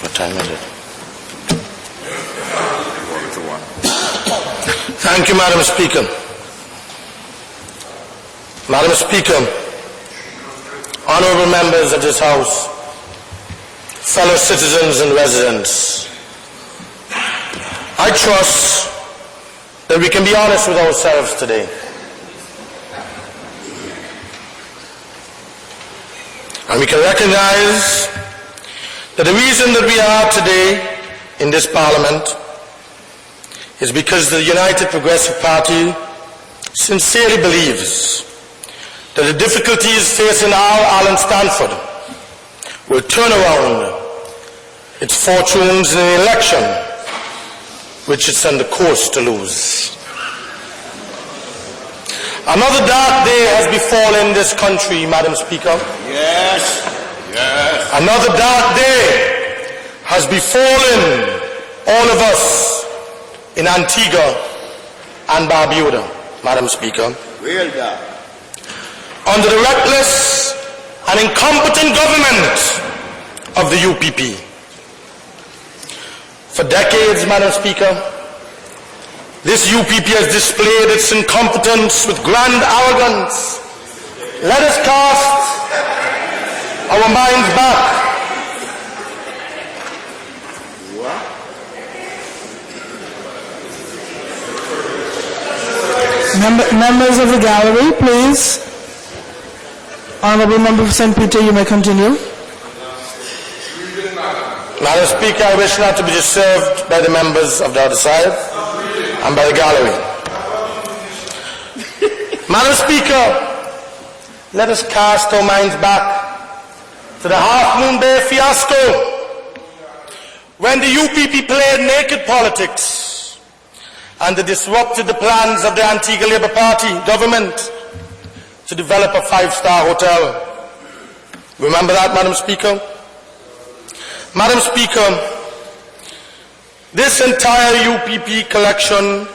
What time is it? Thank you, Madam Speaker. Madam Speaker, honorable members of this House, fellow citizens and residents, I trust that we can be honest with ourselves today. And we can recognize that the reason that we are today in this Parliament is because the United Progressive Party sincerely believes that the difficulties facing our Alan Stanford will turn around its fortunes in an election which it's on the course to lose. Another dark day has befallen this country, Madam Speaker. Yes, yes. Another dark day has befallen all of us in Antigua and Barbuda, Madam Speaker. Real dark. Under the reckless and incompetent government of the UPP. For decades, Madam Speaker, this UPP has displayed its incompetence with grand arrogance. Let us cast our minds back. Members of the gallery, please. Honorable Member for St. Peter, you may continue. Madam Speaker, I wish not to be disturbed by the members of the other side and by the gallery. Madam Speaker, let us cast our minds back to the Half Moon Bay fiasco, when the UPP played naked politics and they disrupted the plans of the Antigua Labour Party government to develop a five-star hotel. Remember that, Madam Speaker? Madam Speaker, this entire UPP collection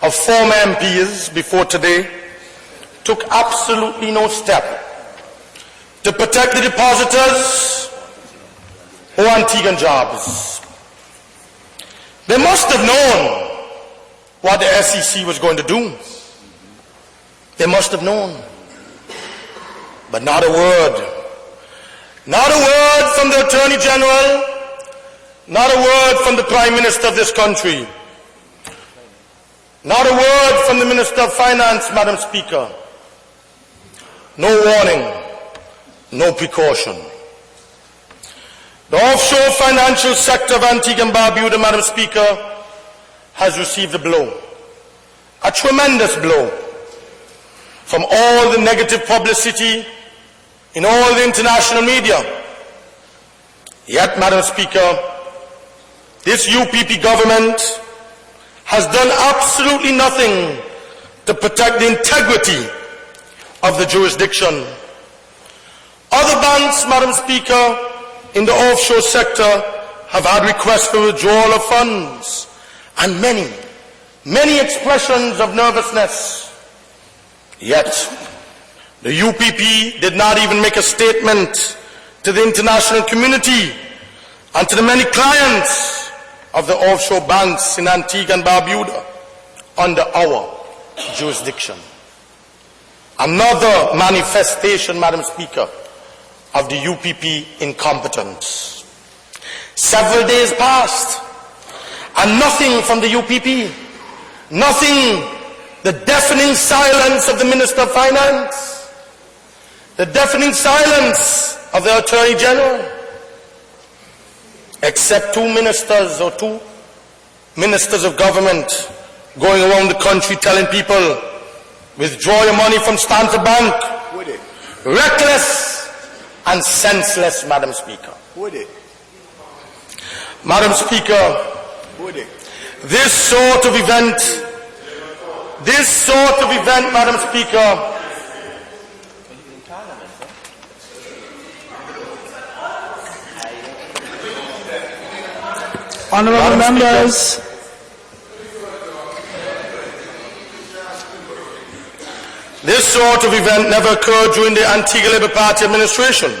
of former MPs before today took absolutely no step to protect the depositors who are Antiguan jobs. They must have known what the SEC was going to do. They must have known. But not a word. Not a word from the Attorney General, not a word from the Prime Minister of this country, not a word from the Minister of Finance, Madam Speaker. No warning, no precaution. The offshore financial sector of Antigua and Barbuda, Madam Speaker, has received a blow, a tremendous blow, from all the negative publicity in all the international media. Yet, Madam Speaker, this UPP government has done absolutely nothing to protect the integrity of the jurisdiction. Other banks, Madam Speaker, in the offshore sector have had requests for withdrawal of funds and many expressions of nervousness. Yet, the UPP did not even make a statement to the international community and to the many clients of the offshore banks in Antigua and Barbuda under our jurisdiction. Another manifestation, Madam Speaker, of the UPP incompetence. Several days passed and nothing from the UPP, nothing. The deafening silence of the Minister of Finance, the deafening silence of the Attorney General, except two ministers or two ministers of government going around the country telling people, withdraw your money from Stanford Bank. Would it? Reckless and senseless, Madam Speaker. Would it? Madam Speaker, Would it? this sort of event, Madam Speaker, Honorable members. This sort of event never occurred during the Antigua Labour Party administration.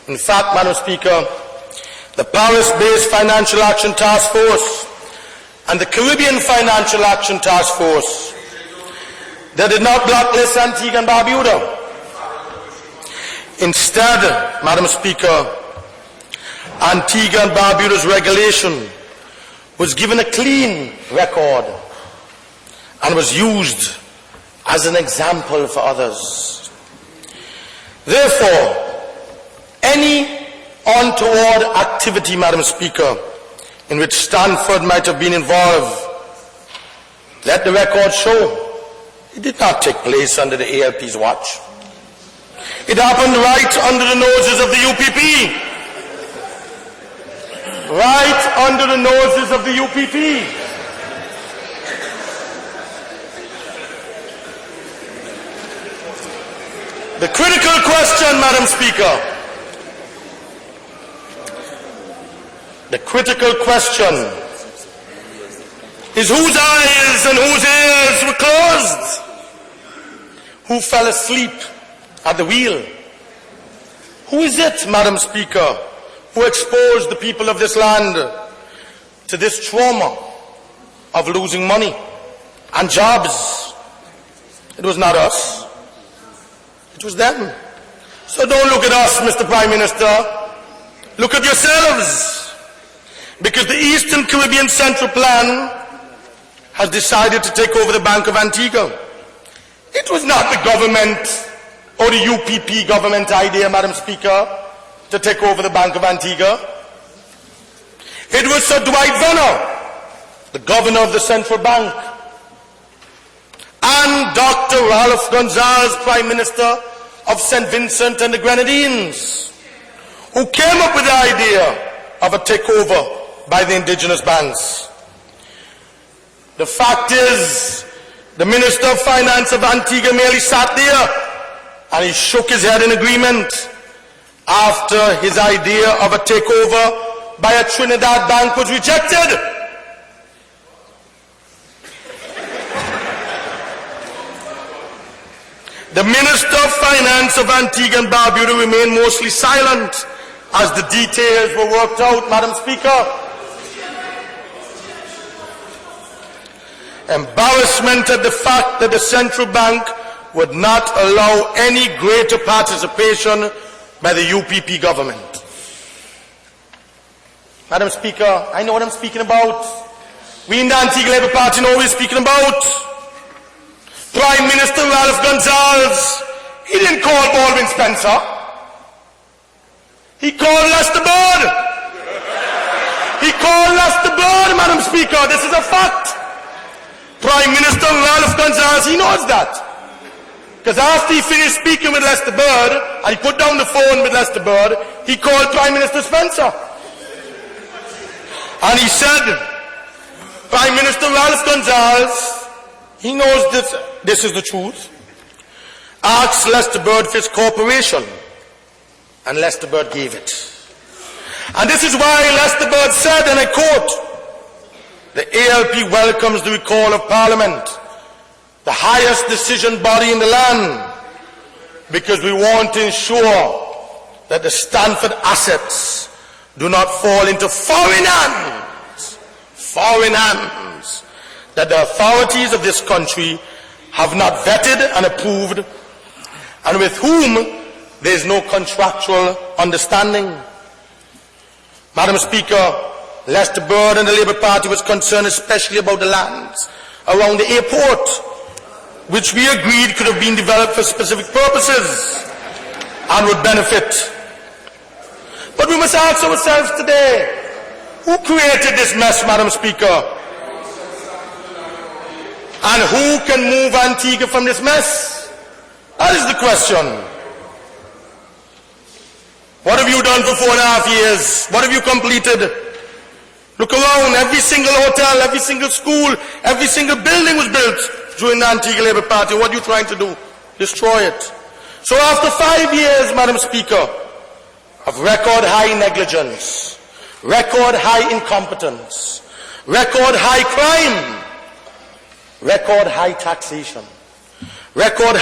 In fact, Madam Speaker, the Paris-based Financial Action Task Force and the Caribbean Financial Action Task Force, they did not blacklist Antigua and Barbuda. Instead, Madam Speaker, Antigua and Barbuda's regulation was given a clean record and was used as an example for others. Therefore, any untoward activity, Madam Speaker, in which Stanford might have been involved, let the record show it did not take place under the ALP's watch. It happened right under the noses of the UPP. Right under the noses of the UPP. The critical question, Madam Speaker, the critical question is whose eyes and whose ears were closed? Who fell asleep at the wheel? Who is it, Madam Speaker, who exposed the people of this land to this trauma of losing money and jobs? It was not us. It was them. So don't look at us, Mr. Prime Minister. Look at yourselves. Because the Eastern Caribbean Central Plan has decided to take over the Bank of Antigua. It was not the government or the UPP government idea, Madam Speaker, to take over the Bank of Antigua. It was Sir Dwight Venner, the governor of the Central Bank, and Dr. Ralph Gonzalez, Prime Minister of St. Vincent and the Grenadines, who came up with the idea of a takeover by the indigenous banks. The fact is, the Minister of Finance of Antigua merely sat there and he shook his head in agreement after his idea of a takeover by a Trinidad bank was rejected. The Minister of Finance of Antigua and Barbuda remained mostly silent as the details were worked out, Madam Speaker. Embarrassment at the fact that the central bank would not allow any greater participation by the UPP government. Madam Speaker, I know what I'm speaking about. We in the Antigua Labour Party know what we're speaking about. Prime Minister Ralph Gonzalez, he didn't call Baldwin Spencer. He called Lester Bird. He called Lester Bird, Madam Speaker. This is a fact. Prime Minister Ralph Gonzalez, he knows that. Because after he finished speaking with Lester Bird, and he put down the phone with Lester Bird, he called Prime Minister Spencer. And he said, Prime Minister Ralph Gonzalez, he knows this is the truth. Asked Lester Bird for his cooperation, and Lester Bird gave it. And this is why Lester Bird said, and I quote, the ALP welcomes the recall of Parliament, the highest decision body in the land, because we want to ensure that the Stanford assets do not fall into foreign hands, that the authorities of this country have not vetted and approved, and with whom there is no contractual understanding. Madam Speaker, Lester Bird and the Labour Party was concerned especially about the lands around the airport, which we agreed could have been developed for specific purposes and would benefit. But we must ask ourselves today, who created this mess, Madam Speaker? And who can move Antigua from this mess? That is the question. What have you done for 4.5 years? What have you completed? Look around, every single hotel, every single school, every single building was built during the Antigua Labour Party. What are you trying to do? Destroy it. So after 5 years, Madam Speaker, of record high negligence, record high incompetence, record high crime, record high taxation, record